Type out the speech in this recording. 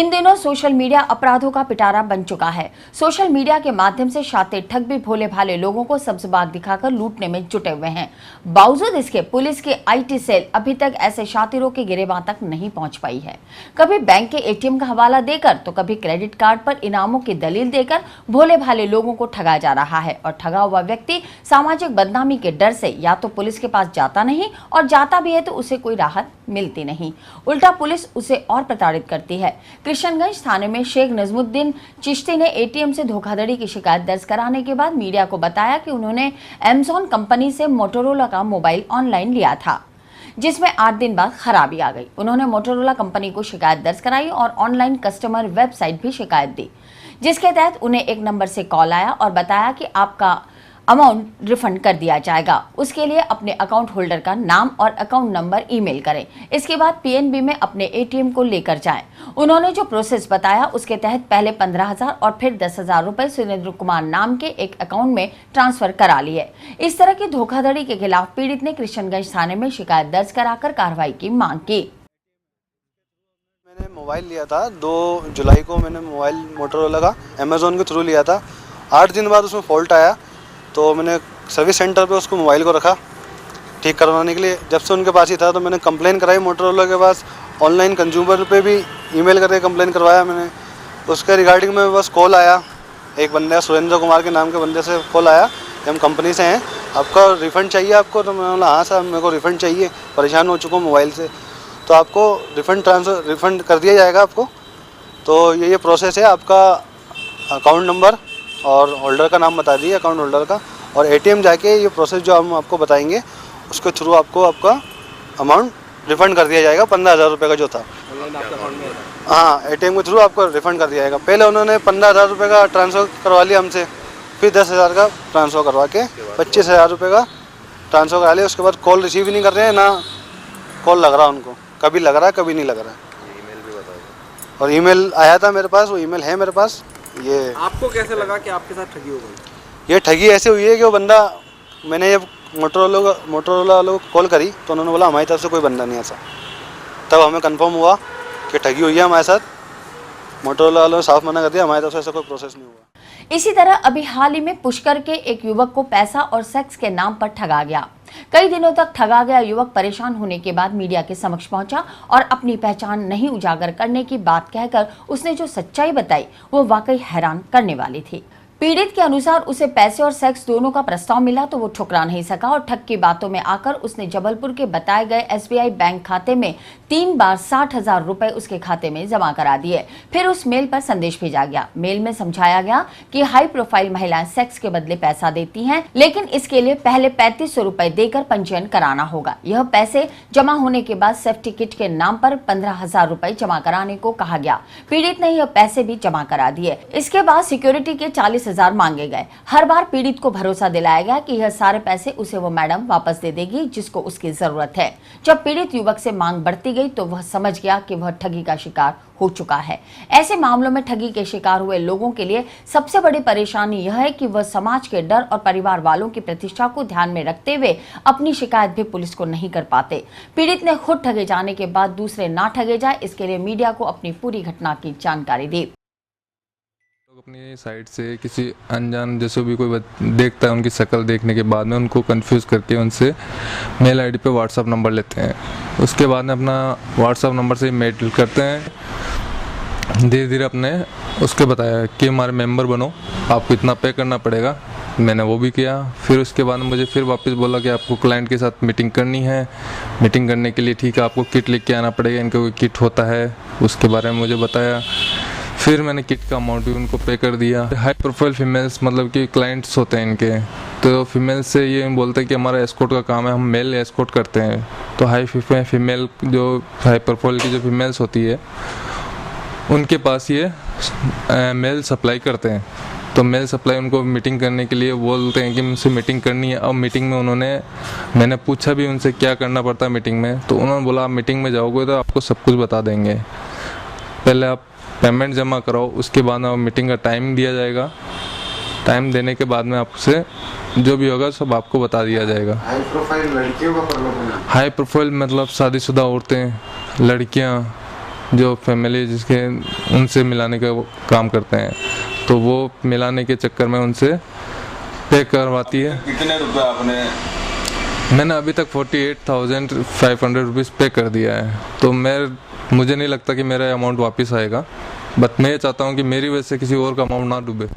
इन दिनों social media अपराधों का पिटारा बन चुका है। सोशल मीडिया के माध्यम से शातिर ठग भी भोले भाले लोगों को सब्ज बाग दिखाकर लूटने में जुटे हुए हैं। बावजूद इसके पुलिस की आईटी सेल अभी तक ऐसे शातिरों के गिरेबान तक नहीं पहुंच पाई है। कभी बैंक के एटीएम का हवाला देकर तो कभी क्रेडिट कार्ड पर इनामों की दलील देकर भोले भाले लोगों को ठगा जा रहा है और ठगा हुआ व्यक्ति सामाजिक बदनामी के डर से या तो पुलिस के पास जाता नहीं और जाता भी है तो उसे कोई राहत मिलती नहीं, उल्टा पुलिस उसे और प्रताड़ित करती है। कृष्णगंज थाने में शेख नजमुद्दीन चिश्ती ने एटीएम से धोखाधड़ी की शिकायत दर्ज कराने के बाद मीडिया को बताया कि उन्होंने अमेज़न कंपनी से मोटोरोला का मोबाइल ऑनलाइन लिया था, जिसमें 8 दिन बाद खराबी आ गई। उन्होंने मोटोरोला कंपनी को शिकायत दर्ज कराई और ऑनलाइन कस्टमर वेबसाइट भी शिकायत दी, जिसके तहत उन्हें एक नंबर से कॉल आया और बताया कि आपका अमाउंट रिफंड कर दिया जाएगा। उसके लिए अपने अकाउंट होल्डर का नाम और अकाउंट नंबर ईमेल करें। इसके बाद पीएनबी में अपने एटीएम को लेकर जाएं। उन्होंने जो प्रोसेस बताया उसके तहत पहले 15,000 और फिर 10,000 रुपए सुरेंद्र कुमार नाम के एक अकाउंट में ट्रांसफर करा लिए। इस तरह की धोखाधड़ी के खिलाफ पीड़ित ने कृष्णगंज थाने में शिकायत दर्ज कराकर कार्रवाई की मांग की। मैंने मोबाइल लिया था 2 जुलाई को, मैंने मोबाइल मोटोरोला का अमेज़न के थ्रू लिया था। 8 दिन बाद उसमें फॉल्ट आया तो मैंने सर्विस सेंटर पे उसको मोबाइल को रखा ठीक करवाने के लिए। जब से उनके पास ही था तो मैंने कंप्लेन कराई मोटोरोला के पास, ऑनलाइन कंज्यूमर पे भी ईमेल करके कंप्लेन करवाया मैंने। उसके रिगार्डिंग में बस कॉल आया, एक बंदे सुरेंद्र कुमार के नाम के बंदे से कॉल आया कि हम कंपनी से हैं, आपका रिफ़ंड चाहिए आपको। तो मैंने बोला हाँ सर मेरे को रिफ़ंड चाहिए, परेशान हो चुका हूँ मोबाइल से। तो आपको रिफ़ंड कर दिया जाएगा आपको। तो ये प्रोसेस है, आपका अकाउंट नंबर और होल्डर का नाम बता दिए, अकाउंट होल्डर का, और एटीएम जाके ये प्रोसेस जो हम आपको बताएंगे उसके थ्रू आपको आपका अमाउंट रिफ़ंड कर दिया जाएगा। 15,000 रुपये का जो था, हाँ एटीएम के थ्रू आपको रिफ़ंड कर दिया जाएगा। पहले उन्होंने 15,000 रुपये का ट्रांसफ़र करवा लिया हमसे, फिर 10,000 का ट्रांसफ़र करवा के 25,000 रुपये का ट्रांसफ़र करा लिया। उसके बाद कॉल रिसीव ही नहीं कर रहे हैं, ना कॉल लग रहा उनको, कभी लग रहा है कभी नहीं लग रहा है। और ईमेल आया था मेरे पास, वो ईमेल है मेरे पास। ये आपको कैसे लगा कि आपके साथ ठगी हो गई? ये ठगी ऐसे हुई है कि वो बंदा, मैंने जब मोटोरोला वालों को कॉल करी तो उन्होंने बोला हमारी तरफ से कोई बंदा नहीं ऐसा। तब हमें कंफर्म हुआ कि ठगी हुई है हमारे साथ। मोटोरोला वालों ने साफ मना कर दिया, हमारी तरफ से ऐसा कोई प्रोसेस नहीं हुआ। इसी तरह अभी हाल ही में पुष्कर के एक युवक को पैसा और सेक्स के नाम पर ठगा गया। कई दिनों तक ठगा गया युवक परेशान होने के बाद मीडिया के समक्ष पहुंचा और अपनी पहचान नहीं उजागर करने की बात कहकर उसने जो सच्चाई बताई वो वाकई हैरान करने वाली थी। पीड़ित के अनुसार उसे पैसे और सेक्स दोनों का प्रस्ताव मिला तो वो ठुकरा नहीं सका और ठग की बातों में आकर उसने जबलपुर के बताए गए एसबीआई बैंक खाते में 3 बार 60,000 रुपए उसके खाते में जमा करा दिए। फिर उस मेल पर संदेश भेजा गया। मेल में समझाया गया कि हाई प्रोफाइल महिलाएं सेक्स के बदले पैसा देती हैं, लेकिन इसके लिए पहले 3500 रुपए देकर पंजीयन कराना होगा। यह पैसे जमा होने के बाद सेफ्टी किट के नाम पर 15,000 रुपए जमा कराने को कहा गया। पीड़ित ने यह पैसे भी जमा करा दिए। इसके बाद सिक्योरिटी के 40,000 मांगे गए। हर बार पीड़ित को भरोसा दिलाया गया कि यह सारे पैसे उसे वो मैडम वापस दे देगी जिसको उसकी जरूरत है। जब पीड़ित युवक से मांग बढ़ती गई तो वह समझ गया कि वह ठगी का शिकार हो चुका है। ऐसे मामलों में ठगी के शिकार हुए लोगों के लिए सबसे बड़ी परेशानी यह है कि वह समाज के डर और परिवार वालों की प्रतिष्ठा को ध्यान में रखते हुए अपनी शिकायत भी पुलिस को नहीं कर पाते। पीड़ित ने खुद ठगे जाने के बाद दूसरे ना ठगे जाए, इसके लिए मीडिया को अपनी पूरी घटना की जानकारी दी। अपनी साइड से किसी अनजान जैसे भी कोई देखता है, उनकी शक्ल देखने के बाद में उनको कंफ्यूज करके उनसे मेल आईडी पे व्हाट्सअप नंबर लेते हैं। उसके बाद में अपना व्हाट्सअप नंबर से मेल करते हैं। धीरे धीरे अपने उसके बताया कि हमारे मेंबर बनो, आपको इतना पे करना पड़ेगा। मैंने वो भी किया। फिर उसके बाद मुझे फिर वापस बोला कि आपको क्लाइंट के साथ मीटिंग करनी है। मीटिंग करने के लिए ठीक है, आपको किट लेके आना पड़ेगा, इनका कोई किट होता है, उसके बारे में मुझे बताया। फिर मैंने किट का अमाउंट भी उनको पे कर दिया। हाई प्रोफाइल फीमेल्स मतलब कि क्लाइंट्स होते हैं इनके, तो फीमेल्स से ये बोलते हैं कि हमारा एस्कॉर्ट का काम है, हम मेल एस्कॉर्ट करते हैं। तो फीमेल जो हाई प्रोफाइल की जो फीमेल्स होती है उनके पास ये मेल सप्लाई करते हैं। तो मेल सप्लाई उनको मीटिंग करने के लिए बोलते हैं कि मुझसे मीटिंग करनी है। अब मीटिंग में मैंने पूछा भी उनसे क्या करना पड़ता है मीटिंग में, तो उन्होंने बोला आप मीटिंग में जाओगे तो आपको सब कुछ बता देंगे, पहले आप पेमेंट जमा कराओ, उसके बाद में मीटिंग का टाइम दिया जाएगा। टाइम देने के बाद में आपसे जो भी होगा सब आपको बता दिया जाएगा। हाई प्रोफाइल लड़कियों का प्रलोभन? हाई प्रोफाइल मतलब शादीशुदा औरतें, लड़कियां, जो फैमिली जिसके उनसे मिलाने का वो काम करते हैं, तो वो मिलाने के चक्कर में उनसे पे करवाती है। कितने रुपए आपने? मैंने अभी तक 48,500 रुपीज़ पे कर दिया है। तो मुझे नहीं लगता कि मेरा अमाउंट वापस आएगा, बट मैं ये चाहता हूँ कि मेरी वजह से किसी और का अमाउंट ना डूबे।